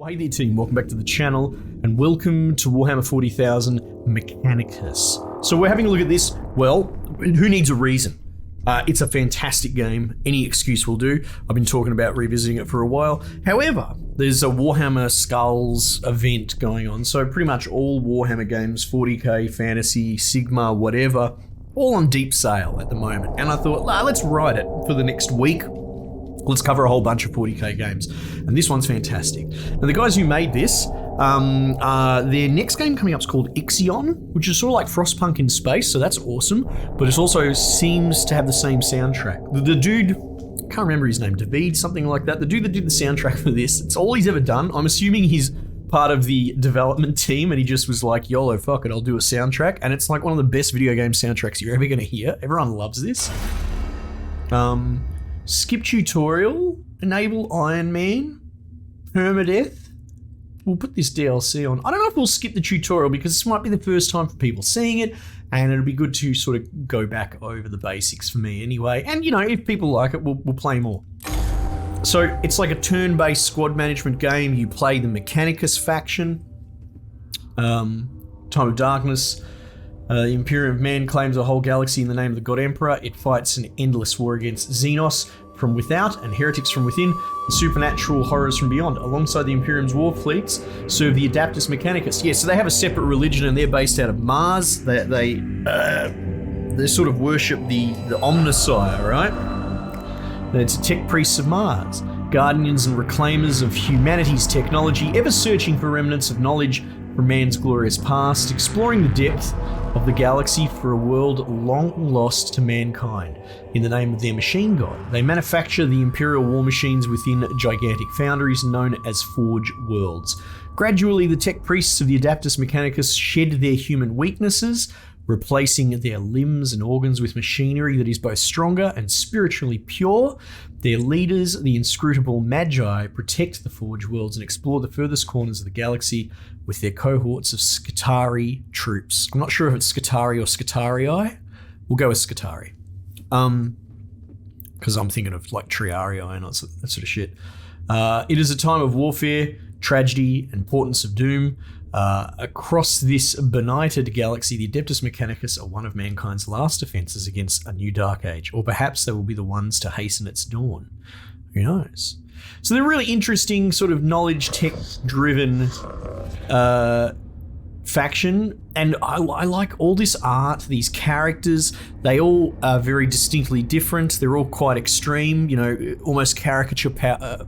Well, hey there team, welcome back to the channel and welcome to Warhammer 40,000 Mechanicus. So we're having a look at this. Well, who needs a reason? It's a fantastic game. Any excuse will do. I've been talking about revisiting it for a while. However, there's a Warhammer Skulls event going on. So pretty much all Warhammer games, 40k, fantasy, Sigma, whatever, all on deep sale at the moment. And I thought, let's ride it for the next week. Let's cover a whole bunch of 40k games. And this one's fantastic. Now the guys who made this, their next game coming up is called Ixion, which is sort of like Frostpunk in space, so that's awesome. But it also seems to have the same soundtrack. The dude, I can't remember his name, David, something like that. The dude that did the soundtrack for this, it's all he's ever done. I'm assuming he's part of the development team and he just was like, YOLO, fuck it, I'll do a soundtrack. And it's like one of the best video game soundtracks you're ever gonna hear. Everyone loves this. Skip tutorial, enable Iron Man, permadeath. We'll put this DLC on. I don't know if we'll skip the tutorial because this might be the first time for people seeing it and it'll be good to sort of go back over the basics for me anyway. And you know, if people like it, we'll play more. So it's like a turn-based squad management game. You play the Mechanicus faction. Time of Darkness. The Imperium of Man claims a whole galaxy in the name of the God Emperor. It fights an endless war against Xenos from without and heretics from within, and supernatural horrors from beyond. Alongside the Imperium's war fleets serve the Adeptus Mechanicus. Yeah, so they have a separate religion and they're based out of Mars. They sort of worship the Omnissiah, right? It's tech priests of Mars, guardians and reclaimers of humanity's technology, ever searching for remnants of knowledge from man's glorious past, exploring the depth of the galaxy for a world long lost to mankind. In the name of their machine god, they manufacture the Imperial war machines within gigantic foundries known as Forge Worlds. Gradually, the tech priests of the Adeptus Mechanicus shed their human weaknesses, replacing their limbs and organs with machinery that is both stronger and spiritually pure. Their leaders, the inscrutable Magi, protect the Forge Worlds and explore the furthest corners of the galaxy with their cohorts of Schitari troops. I'm not sure if it's Schitari or Schitarii. We'll go with Schitari. Because I'm thinking of like Triarii and that sort of shit. It is a time of warfare, tragedy, and portents of doom. Across this benighted galaxy, the Adeptus Mechanicus are one of mankind's last defenses against a new dark age, or perhaps they will be the ones to hasten its dawn. Who knows? So they're really interesting, sort of knowledge tech-driven faction, and I like all this art, these characters. They all are very distinctly different. They're all quite extreme, you know, almost caricature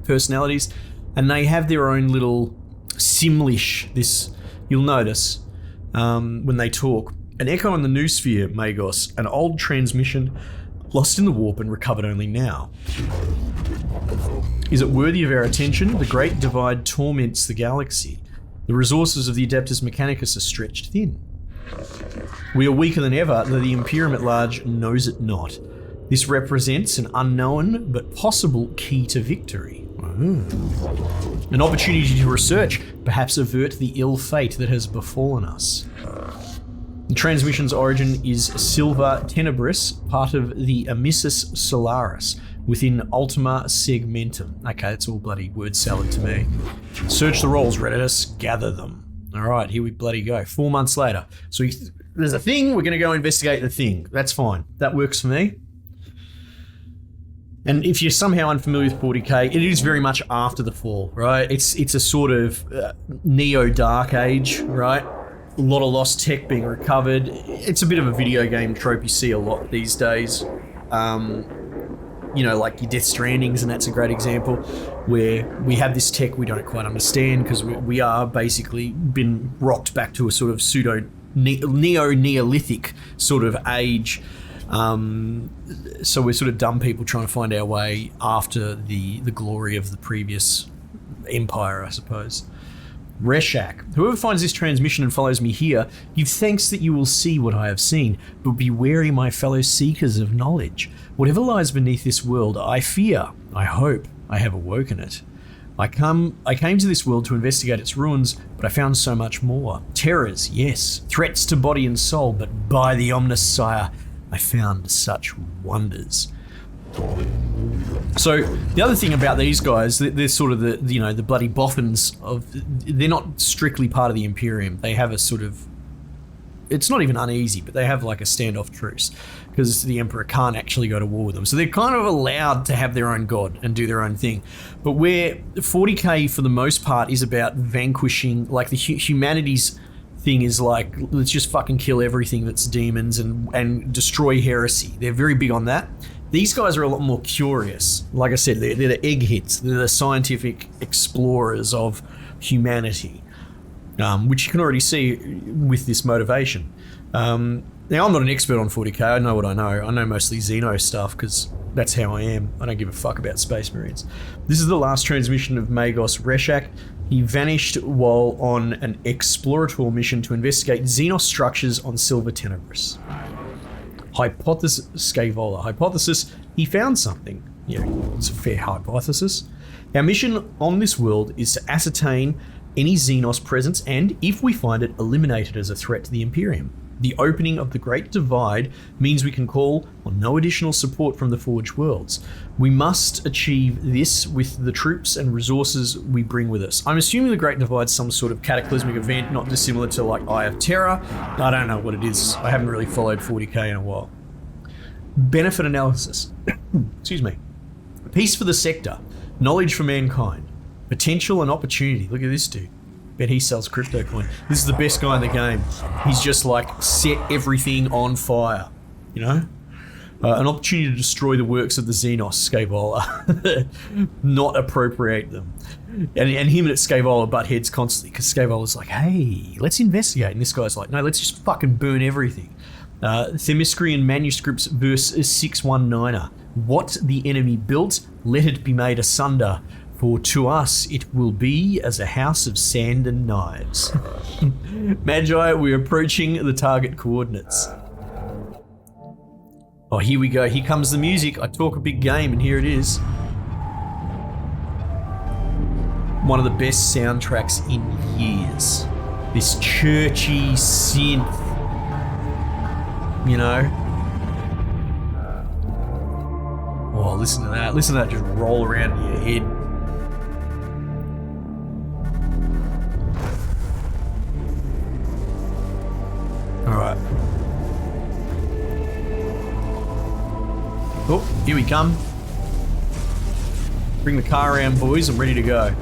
personalities, and they have their own little Simlish, this you'll notice when they talk. An echo in the noosphere, Magos, an old transmission lost in the warp and recovered only now. Is it worthy of our attention? The Great Divide torments the galaxy. The resources of the Adeptus Mechanicus are stretched thin. We are weaker than ever, though the Imperium at large knows it not. This represents an unknown but possible key to victory. An opportunity to research, perhaps avert the ill fate that has befallen us. The transmission's origin is Silva Tenebris, part of the Amissus Solaris, within Ultima Segmentum. Okay, that's all bloody word salad to me. Search the rolls, Redditus, gather them. Alright, here we bloody go. 4 months later. So there's a thing, we're gonna go investigate the thing. That's fine. That works for me. And if you're somehow unfamiliar with 40k, it is very much after the fall, right? It's a sort of neo-dark age, right? A lot of lost tech being recovered. It's a bit of a video game trope you see a lot these days. You know, like your Death Strandings, and that's a great example, where we have this tech we don't quite understand because we are basically been rocked back to a sort of pseudo neo-Neolithic sort of age. So we're sort of dumb people trying to find our way after the glory of the previous empire, I suppose. Reshak. Whoever finds this transmission and follows me here, give thanks that you will see what I have seen, but be wary, my fellow seekers of knowledge. Whatever lies beneath this world, I fear, I hope, I have awoken it. I came to this world to investigate its ruins, but I found so much more. Terrors, yes. Threats to body and soul, but by the Omnissiah, I found such wonders. So the other thing about these guys, they're sort of the bloody boffins of. They're not strictly part of the Imperium. They have a sort of. It's not even uneasy, but they have like a standoff truce because the Emperor can't actually go to war with them. So they're kind of allowed to have their own god and do their own thing. But where 40k for the most part is about vanquishing, like the humanities thing is like, let's just fucking kill everything that's demons and destroy heresy. They're very big on that. These guys are a lot more curious. Like I said, they're the eggheads. They're the scientific explorers of humanity. Which you can already see with this motivation. Now, I'm not an expert on 40k. I know what I know. I know mostly Xenos stuff because that's how I am. I don't give a fuck about Space Marines. This is the last transmission of Magos Reshak. He vanished while on an explorator mission to investigate Xenos structures on Silver Tenebris. Hypothesis, Scaevola. Hypothesis, he found something. Yeah, it's a fair hypothesis. Our mission on this world is to ascertain any Xenos presence and, if we find it, eliminate it as a threat to the Imperium. The opening of the Great Divide means we can call on no additional support from the Forged Worlds. We must achieve this with the troops and resources we bring with us. I'm assuming the Great Divide's some sort of cataclysmic event, not dissimilar to like Eye of Terror. I don't know what it is. I haven't really followed 40k in a while. Benefit analysis. Excuse me. Peace for the sector. Knowledge for mankind. Potential and opportunity. Look at this dude. Bet he sells crypto coin. This is the best guy in the game. He's just like set everything on fire, you know? An opportunity to destroy the works of the Xenos, Scaevola. Not appropriate them. And him and Scaevola butt heads constantly because Scaevola's like, hey, let's investigate. And this guy's like, no, let's just fucking burn everything. Themyscrian Manuscripts verse 619er. What the enemy built, let it be made asunder. For to us it will be as a house of sand and knives. Magi, we're approaching the target coordinates. Oh, here we go. Here comes the music. I talk a big game, and here it is. One of the best soundtracks in years. This churchy synth. You know? Oh, listen to that. Listen to that just roll around in your head. Alright. Oh, here we come. Bring the car around, boys. I'm ready to go.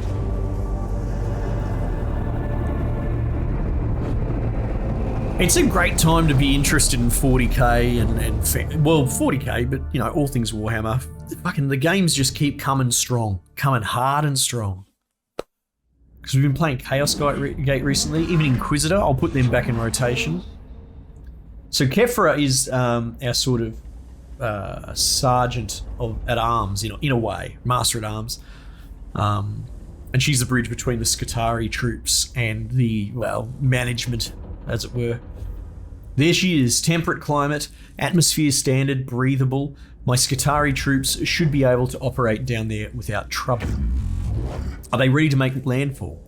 It's a great time to be interested in 40k and well, 40k, but you know, all things Warhammer. Fucking the games just keep coming strong, coming hard and strong. Because we've been playing Chaos Gate recently, even Inquisitor. I'll put them back in rotation. So Kefra is our sort of sergeant at arms, in a way, master at arms, and she's the bridge between the Schitari troops and the management, as it were. There she is, temperate climate, atmosphere standard, breathable. My Schitari troops should be able to operate down there without trouble. Are they ready to make landfall?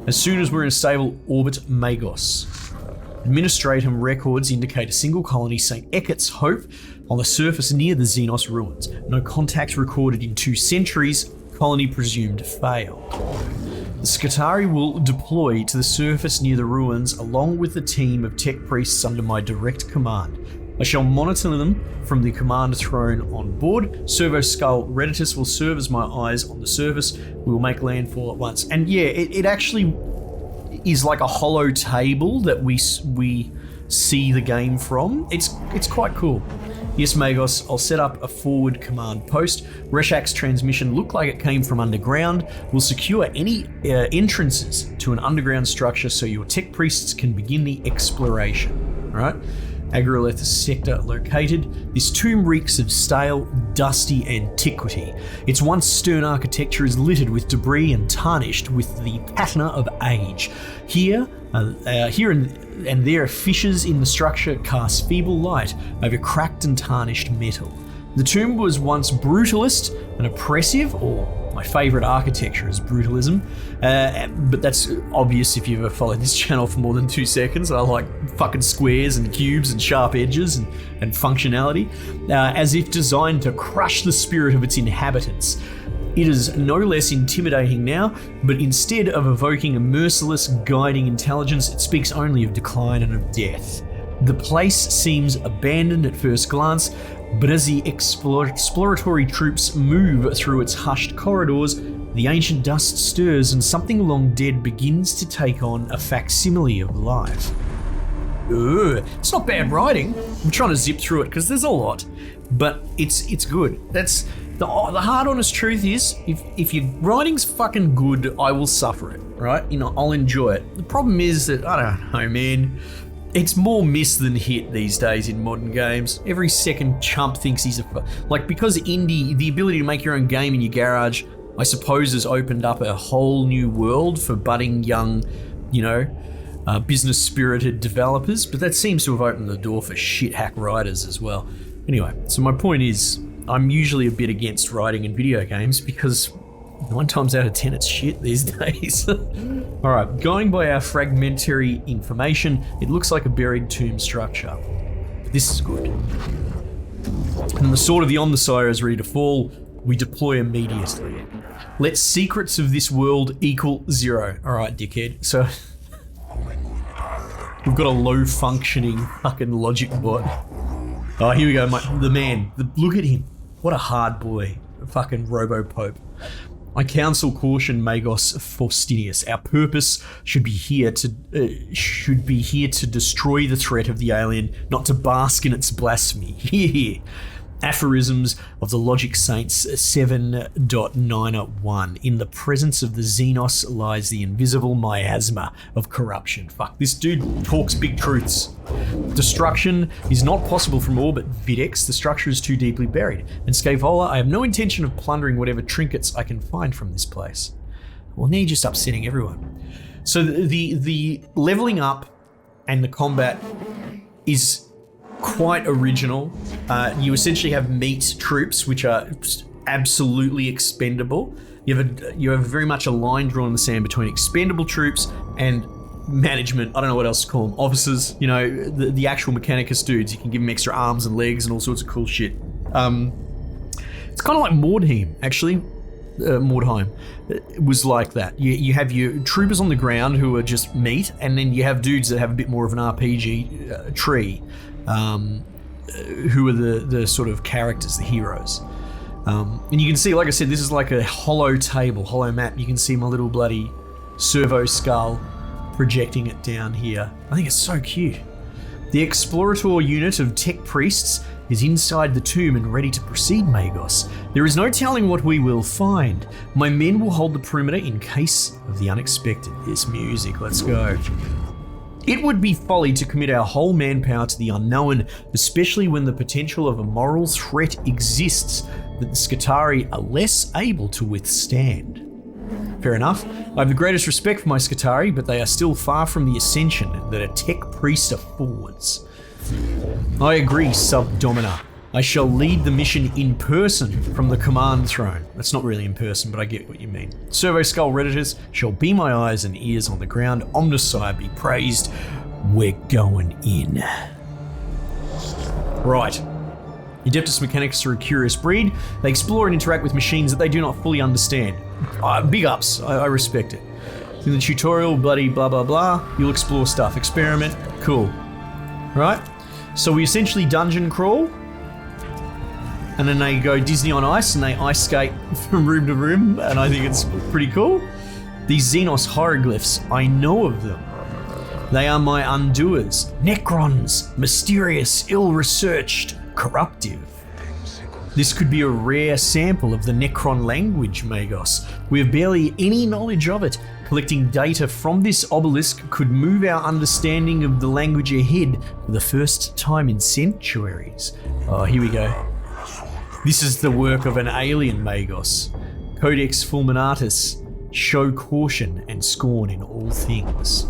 As soon as we're in a stable orbit, Magos. Administratum records indicate a single colony, St. Eckert's Hope, on the surface near the Xenos ruins. No contacts recorded in 2 centuries, colony presumed failed. The Schitari will deploy to the surface near the ruins along with the team of tech priests under my direct command. I shall monitor them from the command throne on board. Servo Skull Redditus will serve as my eyes on the surface. We will make landfall at once. And yeah, it actually is like a hollow table that we see the game from. It's quite cool. Yes, Magos, I'll set up a forward command post. Reshak's transmission looked like it came from underground. We'll secure any entrances to an underground structure so your tech priests can begin the exploration. All right? Aggro sector located. This tomb reeks of stale, dusty antiquity. Its once stern architecture is littered with debris and tarnished with the patina of age. Here and there, fissures in the structure cast feeble light over cracked and tarnished metal. The tomb was once brutalist and oppressive, or my My favorite architecture is brutalism, but that's obvious if you've ever followed this channel for more than 2 seconds. I like fucking squares and cubes and sharp edges and functionality, as if designed to crush the spirit of its inhabitants. It is no less intimidating now, but instead of evoking a merciless, guiding intelligence, it speaks only of decline and of death. The place seems abandoned at first glance, but as the exploratory troops move through its hushed corridors, the ancient dust stirs and something long dead begins to take on a facsimile of life. It's not bad writing. I'm trying to zip through it because there's a lot, but it's good. That's the hard honest truth is, if your writing's fucking good, I will suffer it, right? I'll enjoy it. The problem is that, I don't know, man, it's more miss than hit these days in modern games. Every second chump thinks he's because indie, the ability to make your own game in your garage, I suppose, has opened up a whole new world for budding young, business-spirited developers, but that seems to have opened the door for shit hack writers as well. Anyway, so my point is, I'm usually a bit against writing in video games because 9 times out of 10 it's shit these days. Alright, going by our fragmentary information, it looks like a buried tomb structure. This is good. And the sword of the Omnissiah is ready to fall. We deploy immediately. Let secrets of this world equal 0. Alright, dickhead. So we've got a low functioning fucking logic bot. Oh, here we go, the man. Look at him. What a hard boy. Fucking Robo-Pope. I counsel caution, Magos Faustinius. Our purpose should be here to destroy the threat of the alien, not to bask in its blasphemy. Here. Aphorisms of the Logic Saints 7.91. In the presence of the Xenos lies the invisible miasma of corruption. Fuck, this dude talks big truths. Destruction is not possible from orbit, Videx. The structure is too deeply buried. And Scaevola, I have no intention of plundering whatever trinkets I can find from this place. Well, now you're just upsetting everyone. So the leveling up and the combat is quite original. You essentially have meat troops, which are absolutely expendable. You have very much a line drawn in the sand between expendable troops and management. I don't know what else to call them. Officers, the actual Mechanicus dudes. You can give them extra arms and legs and all sorts of cool shit. It's kind of like Mordheim, actually. Mordheim was like that. You have your troopers on the ground who are just meat, and then you have dudes that have a bit more of an RPG tree. Who are the sort of characters, the heroes. And you can see, like I said, this is like a hollow map. You can see my little bloody servo skull projecting it down here. I think it's so cute. The explorator unit of tech priests is inside the tomb and ready to proceed, Magos. There is no telling what we will find. My men will hold the perimeter in case of the unexpected. This music, let's go. It would be folly to commit our whole manpower to the unknown, especially when the potential of a moral threat exists that the Schitari are less able to withstand. Fair enough. I have the greatest respect for my Schitari, but they are still far from the ascension that a tech priest affords. I agree, Subdomina. I shall lead the mission in person from the command throne. That's not really in person, but I get what you mean. Servo Skull Redditors shall be my eyes and ears on the ground. Omnissiah be praised. We're going in. Right. Adeptus Mechanicus are a curious breed. They explore and interact with machines that they do not fully understand. Big ups. I respect it. In the tutorial, bloody blah blah blah, you'll explore stuff. Experiment. Cool. Right? So we essentially dungeon crawl. And then they go Disney on Ice and they ice skate from room to room, and I think it's pretty cool. These Xenos hieroglyphs, I know of them. They are my undoers. Necrons, mysterious, ill-researched, corruptive. This could be a rare sample of the Necron language, Magos. We have barely any knowledge of it. Collecting data from this obelisk could move our understanding of the language ahead for the first time in centuries. Oh, here we go. This is the work of an alien, Magos. Codex Fulminatus. Show caution and scorn in all things.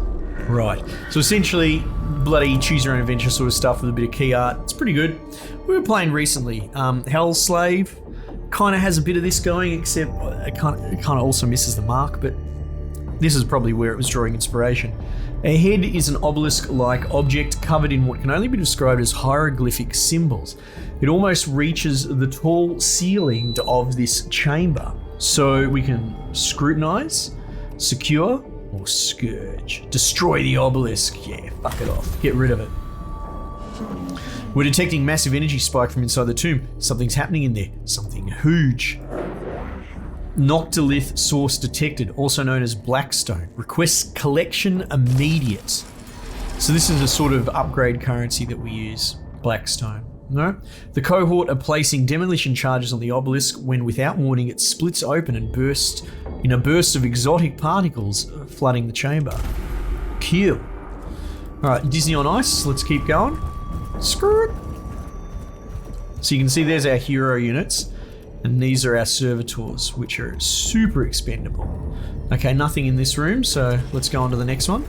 Right, so essentially, bloody choose your own adventure sort of stuff with a bit of key art. It's pretty good. We were playing recently, Hell Slave, kind of has a bit of this going, except it kind of also misses the mark, but this is probably where it was drawing inspiration. A head is an obelisk-like object covered in what can only be described as hieroglyphic symbols. It almost reaches the tall ceiling of this chamber, so we can scrutinize, secure, or scourge. Destroy the obelisk. Yeah, fuck it off. Get rid of it. We're detecting massive energy spike from inside the tomb. Something's happening in there. Something huge. Noctilith source detected, also known as Blackstone. Requests collection immediate. So this is a sort of upgrade currency that we use. Blackstone. No? The cohort are placing demolition charges on the obelisk when, without warning, it splits open and bursts in a burst of exotic particles flooding the chamber. Cool. Alright, Disney on Ice. Let's keep going. Screw it. So you can see there's our hero units, and these are our servitors, which are super expendable. Okay, nothing in this room, so let's go on to the next one.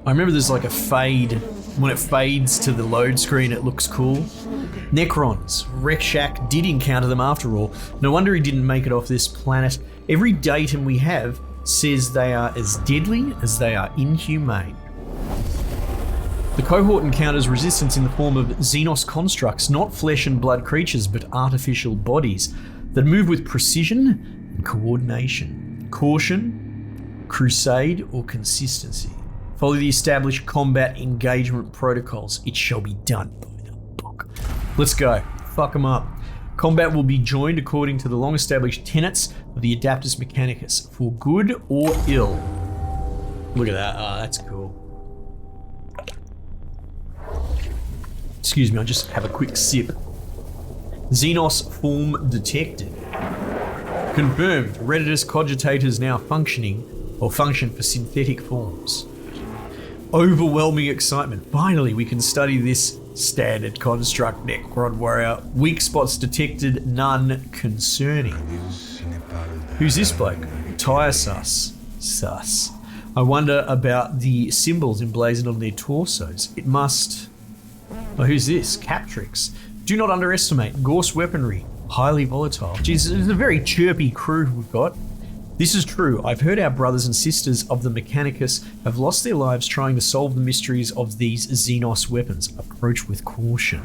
I remember there's like a fade. When it fades to the load screen, it looks cool. Necrons. Rekshak did encounter them after all. No wonder he didn't make it off this planet. Every datum we have says they are as deadly as they are inhumane. The cohort encounters resistance in the form of Xenos constructs, not flesh and blood creatures, but artificial bodies that move with precision and coordination. Caution, crusade, or consistency. Follow the established combat engagement protocols. It shall be done by the book. Let's go. Fuck them up. Combat will be joined according to the long-established tenets of the Adeptus Mechanicus, for good or ill. Look at that. Ah, that's cool. Excuse me, I'll just have a quick sip. Xenos form detected. Confirmed. Redditus cogitators now functioning, or function for synthetic forms. Overwhelming excitement. Finally, we can study this standard construct Necron warrior. Weak spots detected, none concerning. Who's this bloke? Sus. I wonder about the symbols emblazoned on their torsos. It must... Oh, who's this? Captrix. Do not underestimate. Gorse weaponry. Highly volatile. Jeez, it's a very chirpy crew we've got. This is true. I've heard our brothers and sisters of the Mechanicus have lost their lives trying to solve the mysteries of these Xenos weapons. Approach with caution.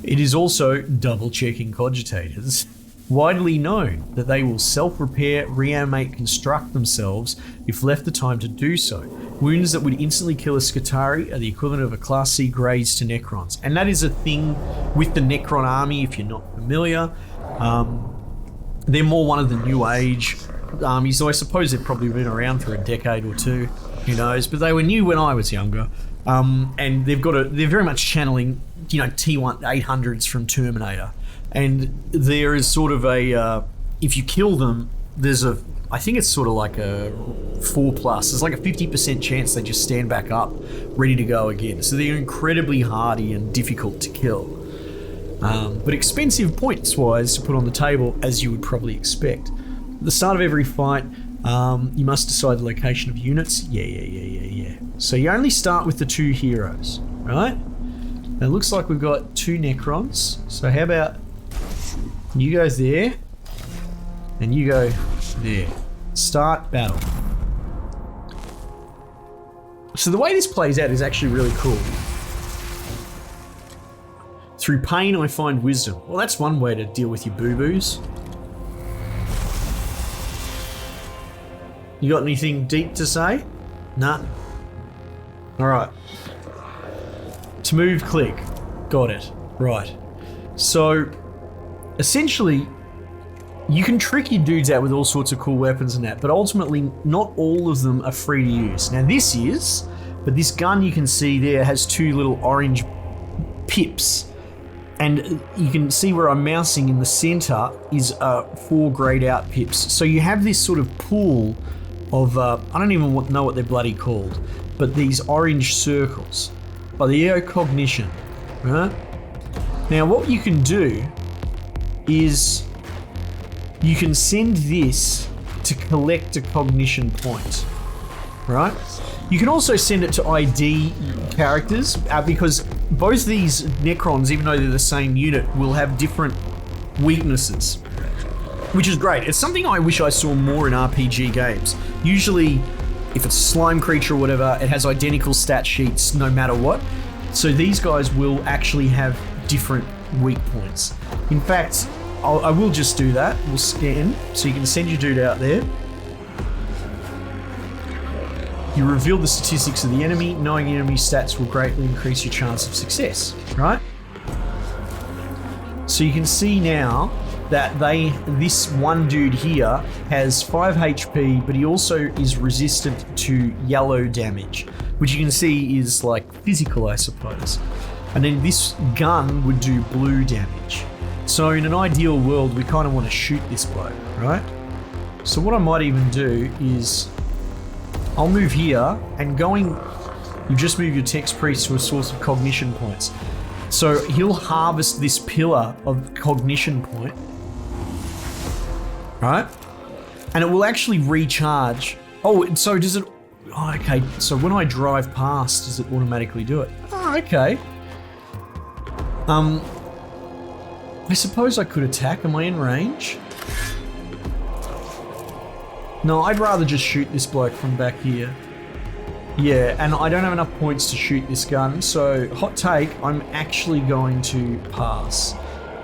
It is also double-checking cogitators. Widely known that they will self-repair, reanimate, construct themselves if left the time to do so. Wounds that would instantly kill a Schitari are the equivalent of a Class C graze to Necrons. And that is a thing with the Necron army, if you're not familiar. They're more one of the New Age armies, so I suppose they've probably been around for a decade or two, who knows, but they were new when I was younger. And they're very much channeling, T1 800s from Terminator. And there is sort of a, if you kill them, there's I think it's sort of like a 4+. There's like a 50% chance they just stand back up, ready to go again. So they're incredibly hardy and difficult to kill. But expensive points-wise to put on the table, as you would probably expect. At the start of every fight, you must decide the location of units. Yeah. So you only start with the 2 heroes, right? Now it looks like we've got 2 Necrons. So how about you go there, and you go there. Start battle. So the way this plays out is actually really cool. Through pain, I find wisdom. Well, that's one way to deal with your boo-boos. You got anything deep to say? Nah. Alright. To move, click. Got it. Right. So, essentially, you can trick your dudes out with all sorts of cool weapons and that, but ultimately, not all of them are free to use. Now, this is, but this gun you can see there has 2 little orange pips. And you can see where I'm mousing in the center is 4 grayed out pips. So you have this sort of pool of, I don't even know what they're bloody called, but these orange circles by the cognition, right? Now what you can do is you can send this to collect a cognition point, right? You can also send it to ID characters because both these Necrons, even though they're the same unit, will have different weaknesses, which is great. It's something I wish I saw more in RPG games. Usually, if it's a slime creature or whatever, it has identical stat sheets no matter what. So these guys will actually have different weak points. In fact, I will just do that. We'll scan, so you can send your dude out there. You reveal the statistics of the enemy. Knowing the enemy stats will greatly increase your chance of success, right? So you can see now that this one dude here has 5 HP, but he also is resistant to yellow damage, which you can see is like physical, I suppose. And then this gun would do blue damage. So in an ideal world, we kind of want to shoot this bloke, right? So what I might even do is I'll move here and you just move your text priest to a source of cognition points. So he'll harvest this pillar of cognition point, right? And it will actually recharge. Oh, so does it? Oh, okay. So when I drive past, does it automatically do it? Oh, okay. I suppose I could attack. Am I in range? No, I'd rather just shoot this bloke from back here. Yeah, and I don't have enough points to shoot this gun, so hot take, I'm actually going to pass.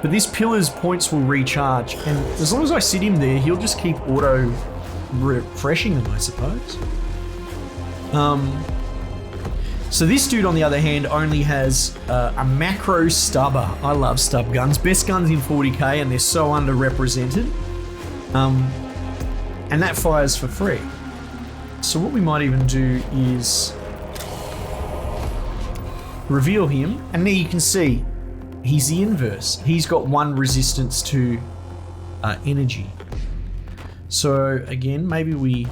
But this pillar's points will recharge, and as long as I sit him there, he'll just keep auto refreshing them, I suppose. So this dude, on the other hand, only has a macro stubber. I love stub guns. Best guns in 40k, and they're so underrepresented. And that fires for free. So what we might even do is reveal him, and there you can see he's the inverse. He's got 1 resistance to energy. So again, maybe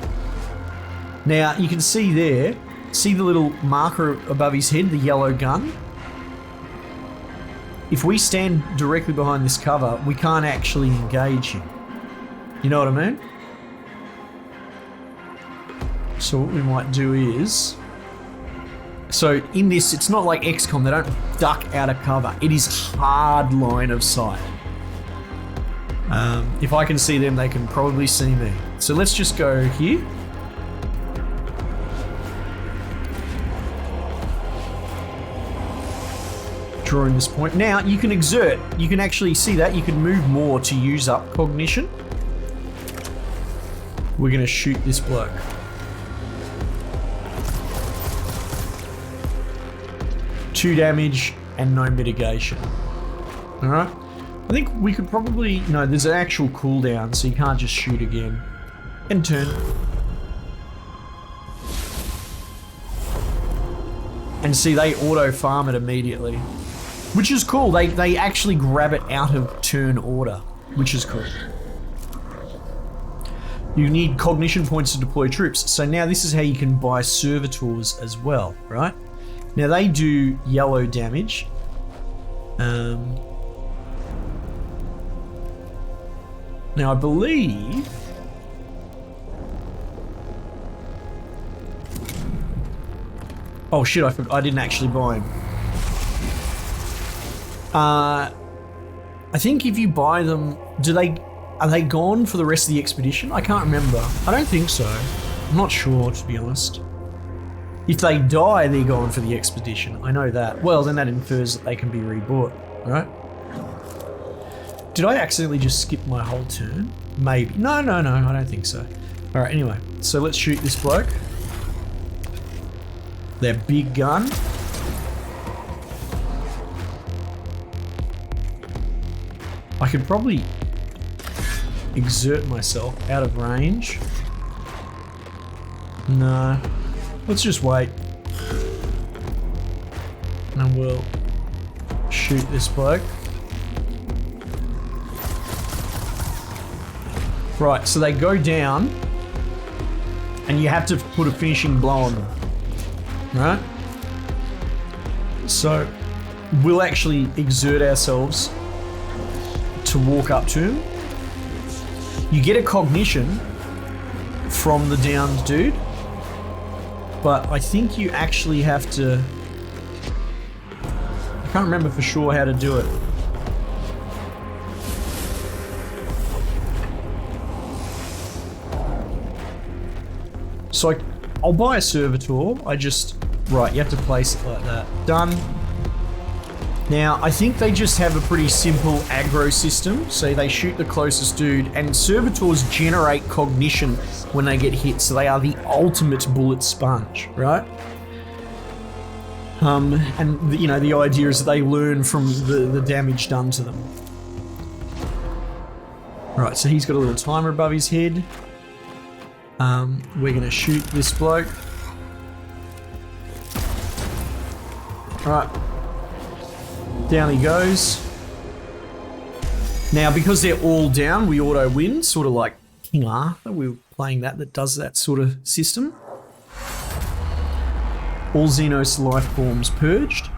now you can see there, see the little marker above his head, the yellow gun? If we stand directly behind this cover, we can't actually engage him. You know what I mean? So what we might do is, so in this, it's not like XCOM, they don't duck out of cover. It is hard line of sight. If I can see them, they can probably see me. So let's just go here. Drawing this point. Now you can exert, you can actually see that, you can move more to use up cognition. We're gonna shoot this bloke. Two damage and no mitigation. Alright. I think we could probably, no, there's an actual cooldown, so you can't just shoot again. End turn. And see, they auto farm it immediately. Which is cool, they actually grab it out of turn order, which is cool. You need cognition points to deploy troops. So now this is how you can buy servitors as well, right? Now they do yellow damage. Now I believe... Oh shit, I didn't actually buy him. I think if you buy them, are they gone for the rest of the expedition? I can't remember. I don't think so. I'm not sure, to be honest. If they die, they're gone for the expedition. I know that. Well, then that infers that they can be rebought, right? Did I accidentally just skip my whole turn? Maybe. No, I don't think so. All right, anyway. So let's shoot this bloke. Their big gun. I could probably exert myself out of range. No. Let's just wait. And we'll shoot this bloke. Right, so they go down and you have to put a finishing blow on them. Right? So we'll actually exert ourselves to walk up to him. You get a cognition from the downed dude. but I think you actually have to... I can't remember for sure how to do it. So I'll buy a servitor. Right, you have to place it like that. Done. Now, I think they just have a pretty simple aggro system. So they shoot the closest dude, and servitors generate cognition when they get hit. So they are the ultimate bullet sponge, right? And you know, the idea is that they learn from the damage done to them. Right, so he's got a little timer above his head. We're gonna shoot this bloke. Right. Down he goes. Now, because they're all down, we auto win, sort of like King Arthur. We were playing that does that sort of system. All Xenos life forms purged.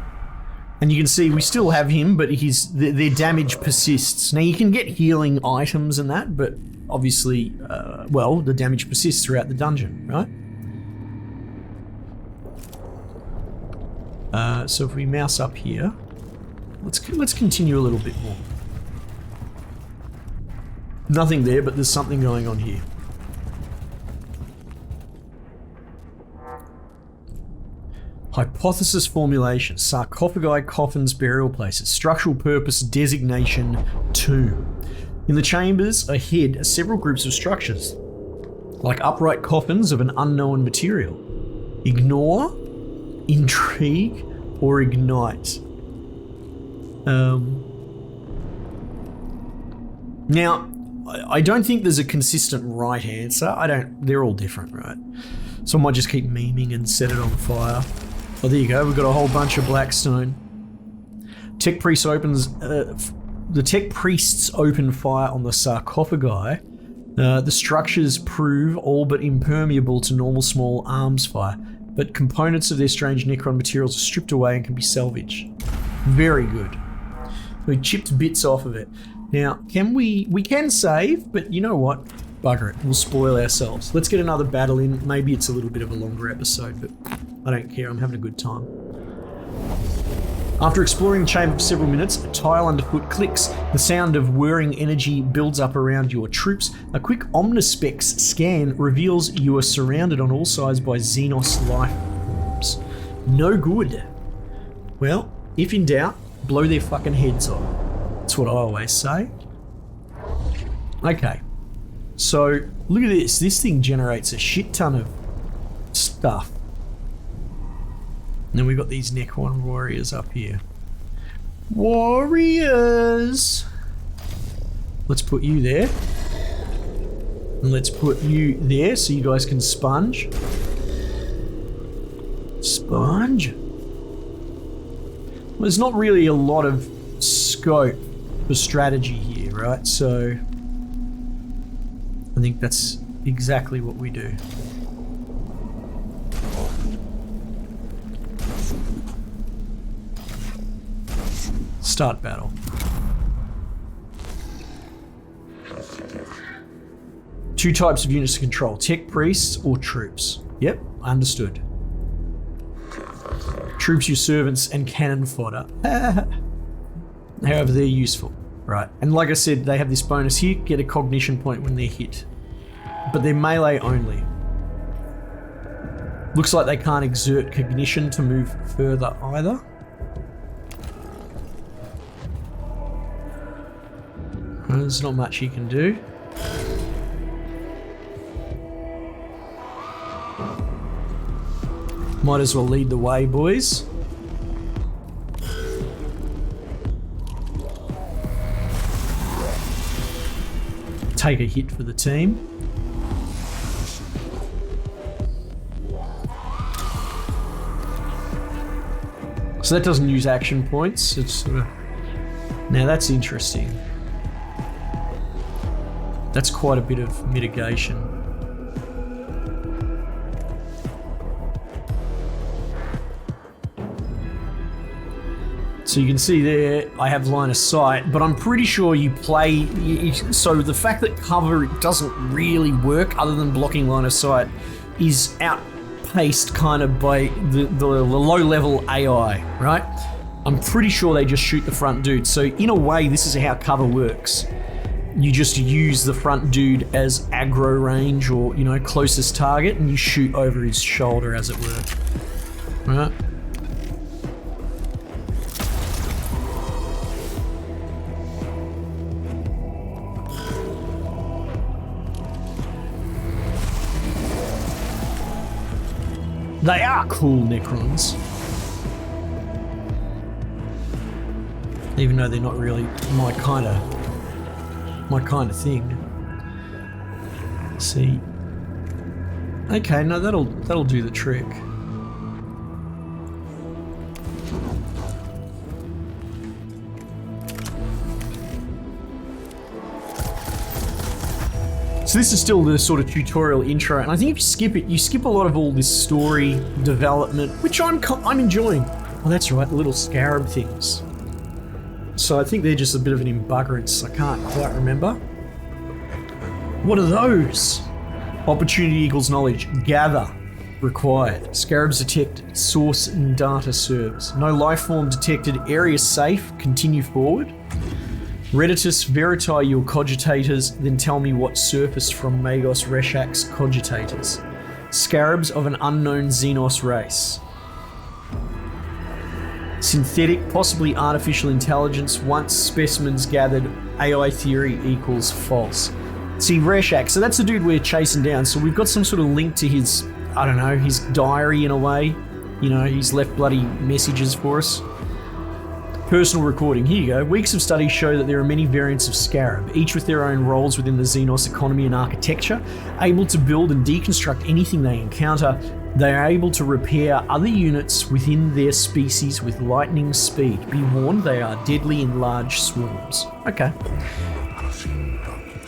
And you can see we still have him, but their damage persists. Now, you can get healing items and that, but obviously, well, the damage persists throughout the dungeon, right? So if we mouse up here, let's continue a little bit more. Nothing there, but there's something going on here. Hypothesis formulation, sarcophagi, coffins, burial places, structural purpose, designation, tomb. In the chambers ahead are several groups of structures, like upright coffins of an unknown material. Ignore, intrigue, or ignite. Now, I don't think there's a consistent right answer. They're all different, right? So I might just keep memeing and set it on fire. Oh, there you go, we've got a whole bunch of blackstone. The tech priests open fire on the sarcophagi. The structures prove all but impermeable to normal small arms fire, but components of their strange Necron materials are stripped away and can be salvaged. Very good. We chipped bits off of it. Now, we can save, but you know what? Bugger it, we'll spoil ourselves. Let's get another battle in. Maybe it's a little bit of a longer episode, but I don't care, I'm having a good time. After exploring the chamber for several minutes, a tile underfoot clicks. The sound of whirring energy builds up around your troops. A quick Omnispecs scan reveals you are surrounded on all sides by Xenos life forms. No good. Well, if in doubt, blow their fucking heads off. That's what I always say. Okay. So, look at this. This thing generates a shit ton of stuff. And then we've got these Necron warriors up here. Warriors! Let's put you there. And let's put you there so you guys can sponge. Sponge? Well, there's not really a lot of scope for strategy here, right? So I think that's exactly what we do. Start battle. Two types of units to control, tech priests or troops. Yep, understood. Troops, your servants, and cannon fodder. However, they're useful. Right, and like I said, they have this bonus here, get a cognition point when they're hit. But they're melee only. Looks like they can't exert cognition to move further either. There's not much he can do. Might as well lead the way, boys. Take a hit for the team. So that doesn't use action points. It's sort of... Now that's interesting. That's quite a bit of mitigation. So you can see there, I have line of sight, but I'm pretty sure you play... So the fact that cover doesn't really work other than blocking line of sight is paced kind of by the low-level AI, right? I'm pretty sure they just shoot the front dude. So in a way, this is how cover works. You just use the front dude as aggro range or, you know, closest target, and you shoot over his shoulder, as it were. Right? They are cool Necrons. Even though they're not really my kind of thing. Let's see. Okay, no, that'll do the trick. So this is still the sort of tutorial intro, and I think if you skip it, you skip a lot of all this story development, which I'm enjoying. Oh, that's right, the little scarab things. So I think they're just a bit of an embuggerance. I can't quite remember. What are those? Opportunity equals knowledge. Gather. Required. Scarabs detected. Source and data serves. No life form detected. Area safe. Continue forward. Redditus verify your cogitators, then tell me what surfaced from Magos Reshak's cogitators. Scarabs of an unknown Xenos race. Synthetic, possibly artificial intelligence. Once specimens gathered, AI theory equals false. See, Reshak, so that's the dude we're chasing down. So we've got some sort of link to his, I don't know, his diary in a way. You know, he's left bloody messages for us. Personal recording, here you go. Weeks of studies show that there are many variants of Scarab, each with their own roles within the Xenos economy and architecture, able to build and deconstruct anything they encounter. They are able to repair other units within their species with lightning speed. Be warned, they are deadly in large swarms. Okay.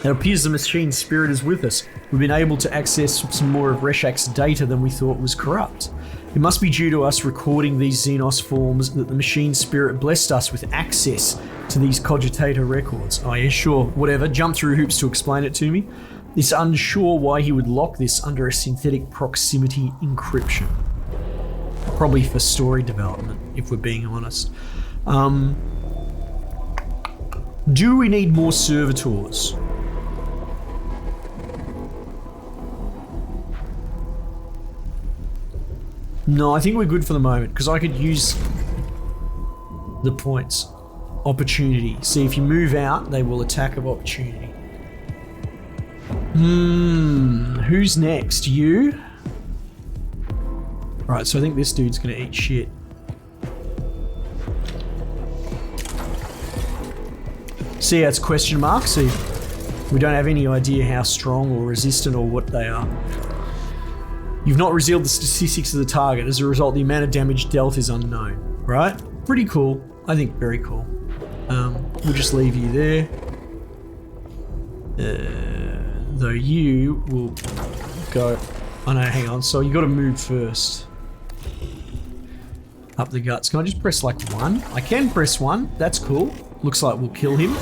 It appears the machine spirit is with us. We've been able to access some more of Reshak's data than we thought was corrupt. It must be due to us recording these Xenos forms that the machine spirit blessed us with access to these cogitator records. Oh yeah, sure, whatever. Jump through hoops to explain it to me. It's unsure why he would lock this under a synthetic proximity encryption. Probably for story development, if we're being honest. Do we need more servitors? No, I think we're good for the moment, because I could use the points. Opportunity. See, if you move out, they will attack of opportunity. Who's next? You? Right, so I think this dude's gonna eat shit. See how it's question mark? See, we don't have any idea how strong or resistant or what they are. You've not revealed the statistics of the target. As a result, the amount of damage dealt is unknown. Right? Pretty cool. I think very cool. We'll just leave you there. Though you will go... Oh no, hang on. So you got to move first. Up the guts. Can I just press like 1? I can press 1. That's cool. Looks like we'll kill him.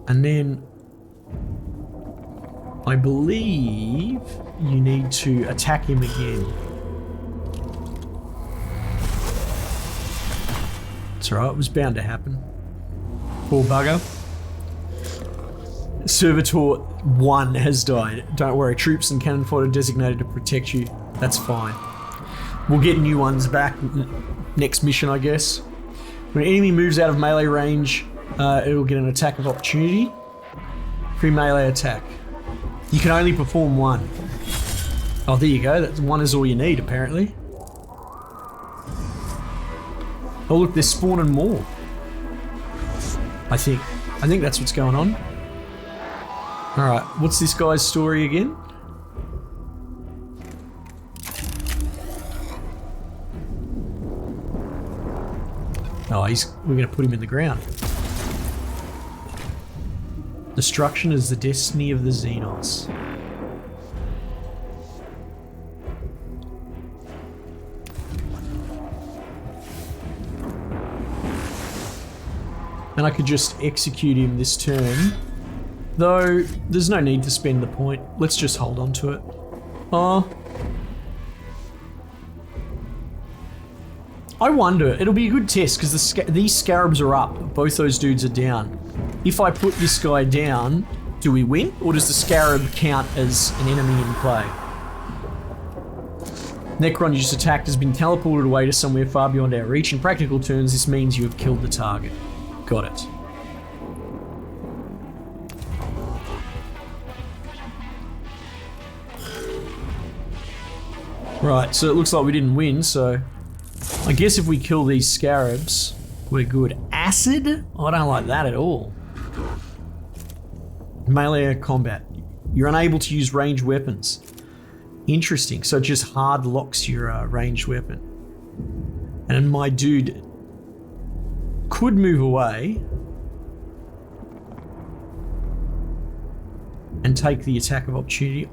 And then... I believe you need to attack him again. It's alright, it was bound to happen. Poor bugger. Servitor 1 has died. Don't worry, troops and cannon fodder designated to protect you. That's fine. We'll get new ones back next mission, I guess. When an enemy moves out of melee range, it'll get an attack of opportunity. Free melee attack. You can only perform 1. Oh, there you go. That 1 is all you need, apparently. Oh, look, they're spawning more. I think that's what's going on. Alright, what's this guy's story again? Oh, we're going to put him in the ground. Destruction is the destiny of the Xenos. And I could just execute him this turn. Though, there's no need to spend the point. Let's just hold on to it. I wonder, it'll be a good test because these scarabs are up. Both those dudes are down. If I put this guy down, do we win? Or does the scarab count as an enemy in play? Necron you just attacked has been teleported away to somewhere far beyond our reach. In practical terms, this means you have killed the target. Got it. Right, so it looks like we didn't win, so I guess if we kill these scarabs, we're good. Acid? I don't like that at all. Melee combat. You're unable to use ranged weapons. Interesting, so it just hard locks your ranged weapon. And my dude could move away and take the attack of opportunity.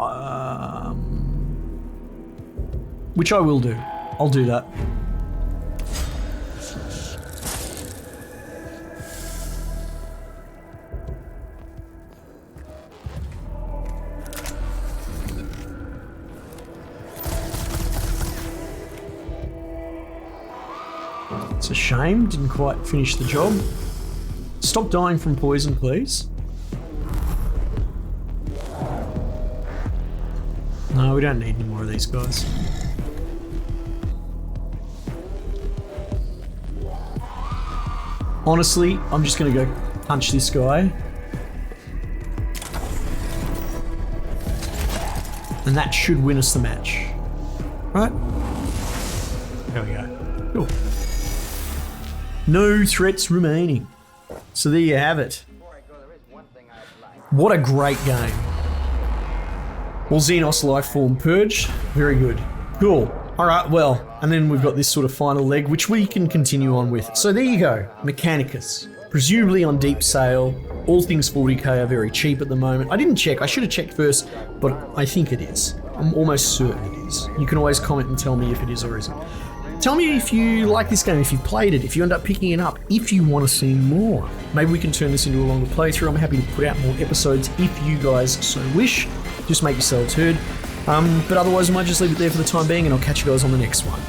Which I will do. I'll do that. It's a shame, didn't quite finish the job. Stop dying from poison, please. No, we don't need any more of these guys. Honestly, I'm just gonna go punch this guy. And that should win us the match. Right? There we go. Cool. No threats remaining. So there you have it. What a great game. Well, Xenos Lifeform purged. Very good. Cool. Alright, well, and then we've got this sort of final leg, which we can continue on with. So there you go. Mechanicus. Presumably on deep sale. All things 40k are very cheap at the moment. I didn't check. I should have checked first, but I think it is. I'm almost certain it is. You can always comment and tell me if it is or isn't. Tell me if you like this game, if you've played it, if you end up picking it up, if you want to see more. Maybe we can turn this into a longer playthrough. I'm happy to put out more episodes if you guys so wish. Just make yourselves heard. But otherwise, I might just leave it there for the time being, and I'll catch you guys on the next one.